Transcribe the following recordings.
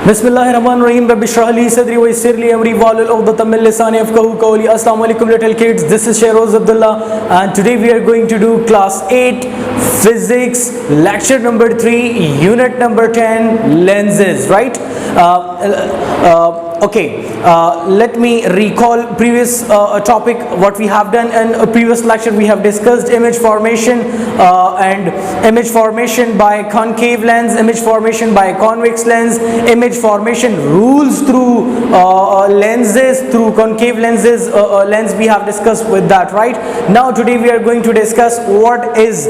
Bismillahirrahmanirrahim. Rabbi shrah li sadri wa yassir li amri wahlul 'uqdatam min lisani yafqahu qawli. Assalamu alaikum little kids. This is Shehroz Abdullah and today we are going to do class 8 physics lecture number 3 unit number 10 lenses, right? Let me recall previous topic. What we have done in a previous lecture, we have discussed image formation and image formation by concave lens, image formation by convex lens, image formation rules through lenses, through concave lenses, lens we have discussed with that, right? Now today we are going to discuss what is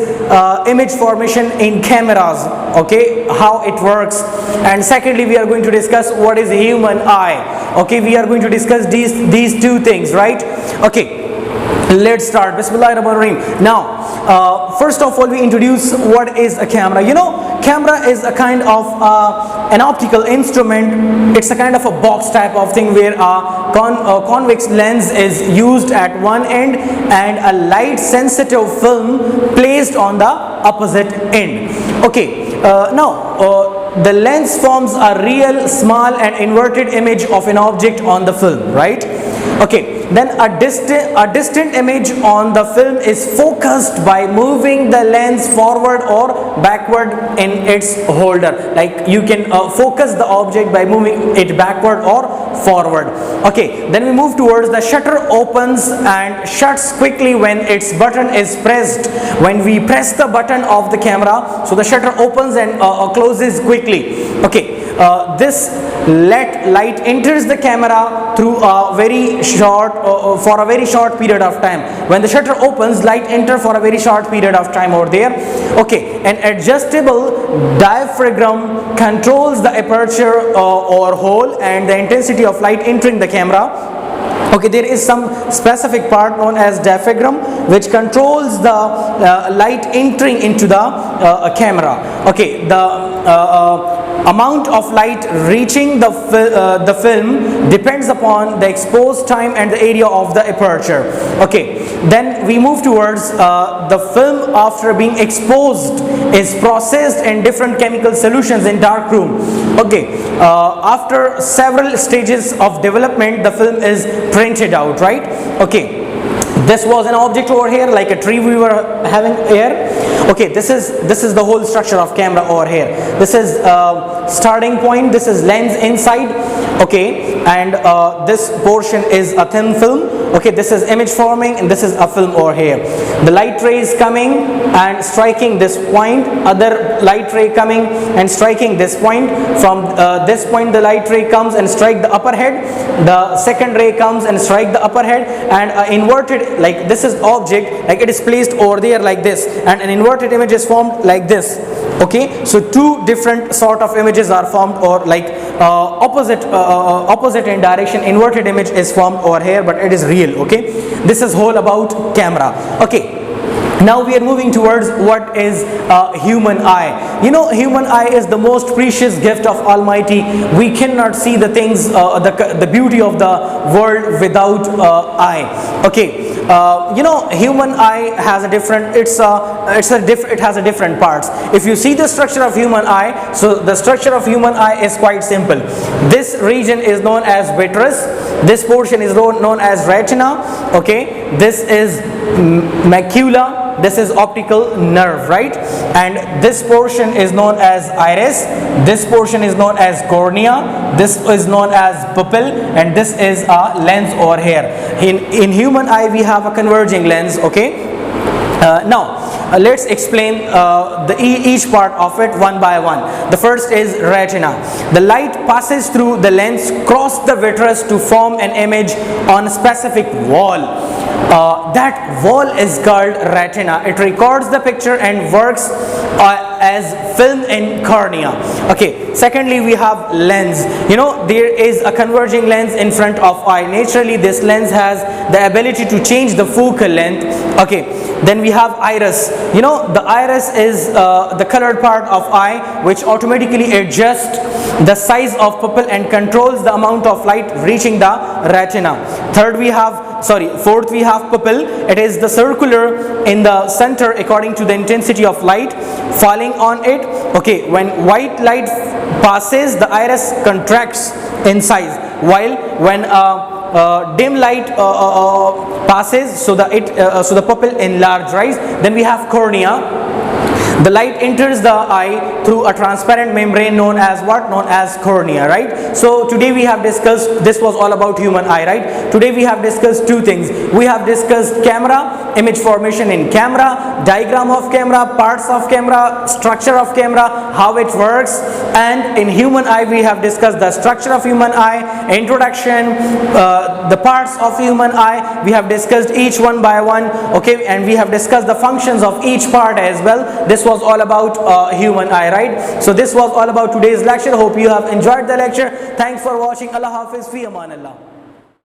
image formation in cameras, okay, how it works, and secondly we are going to discuss what is human eye. Okay, we are going to discuss these two things, right? Okay, let's start. Bismillahirrahmanirrahim. Now, first of all, we introduce what is a camera. You know, camera is a kind of an optical instrument. It's a kind of a box type of thing where a convex lens is used at one end and a light sensitive film placed on the opposite end. Okay, the lens forms a real small and inverted image of an object on the film, right? Okay, then a distant image on the film is focused by moving the lens forward or backward in its holder. Like you can focus the object by moving it backward or forward. Okay, then we move towards the shutter opens and shuts quickly when its button is pressed. When we press the button of the camera, so the shutter opens and closes quickly. Okay, this light enters the camera through a very short for a very short period of time. When the shutter opens, light enter for a very short period of time over there. Okay, an adjustable diaphragm controls the aperture or hole and the intensity of light entering the camera. Okay, there is some specific part known as diaphragm which controls the light entering into the camera. Okay, the amount of light reaching the film depends upon the exposed time and the area of the aperture. Okay, then we move towards the film after being exposed is processed in different chemical solutions in dark room. Okay, after several stages of development, the film is printed out, right? Okay, this was an object over here like a tree we were having here. Okay, this is the whole structure of camera over here. This is starting point, this is lens inside. Okay, and this portion is a thin film. Okay, this is image forming and this is a film over here. The light ray is coming and striking this point, other light ray coming and striking this point. From this point the light ray comes and strike the upper head, the second ray comes and strike the upper head, and inverted, like this is object, like it is placed over there like this, and an inverted image is formed like this. Okay, so two different sort of images are formed, or like opposite in direction. Inverted image is formed over here, but it is real. Okay, this is whole about camera. Okay, now we are moving towards what is human eye. You know, human eye is the most precious gift of Almighty. We cannot see the things, the beauty of the world without eye. Okay, you know, human eye has a different, it has a different parts. If you see the structure of human eye, so the structure of human eye is quite simple. This region is known as vitreous, this portion is known as retina. Okay, this is macula, this is optical nerve, right? And this portion is known as iris, this portion is known as cornea, this is known as pupil, and this is a lens over here. In human eye we have a converging lens. Okay, now let's explain each part of it one by one. The first is retina. The light passes through the lens, cross the vitreous to form an image on a specific wall. That wall is called retina. It records the picture and works as film in cornea. Okay, secondly we have lens. You know, there is a converging lens in front of eye. Naturally this lens has the ability to change the focal length. Okay, then we have iris. You know, the iris is the colored part of eye which automatically adjusts the size of pupil and controls the amount of light reaching the retina. Fourth we have pupil. It is the circular in the center according to the intensity of light falling on it, Okay, when white light passes, the iris contracts in size, while when dim light passes, so the pupil enlarge, right? Then we have cornea. The light enters the eye through a transparent membrane known as what? Known as cornea, right? So today we have discussed, this was all about human eye, right? Today we have discussed two things. We have discussed camera, image formation in camera, diagram of camera, parts of camera, structure of camera, how it works, and in human eye we have discussed the structure of human eye, introduction, the parts of human eye. We have discussed each one by one, okay, and we have discussed the functions of each part as well. This was all about human eye, right? So this was all about today's lecture. Hope you have enjoyed the lecture. Thanks for watching. Allah Hafiz, fi aman Allah.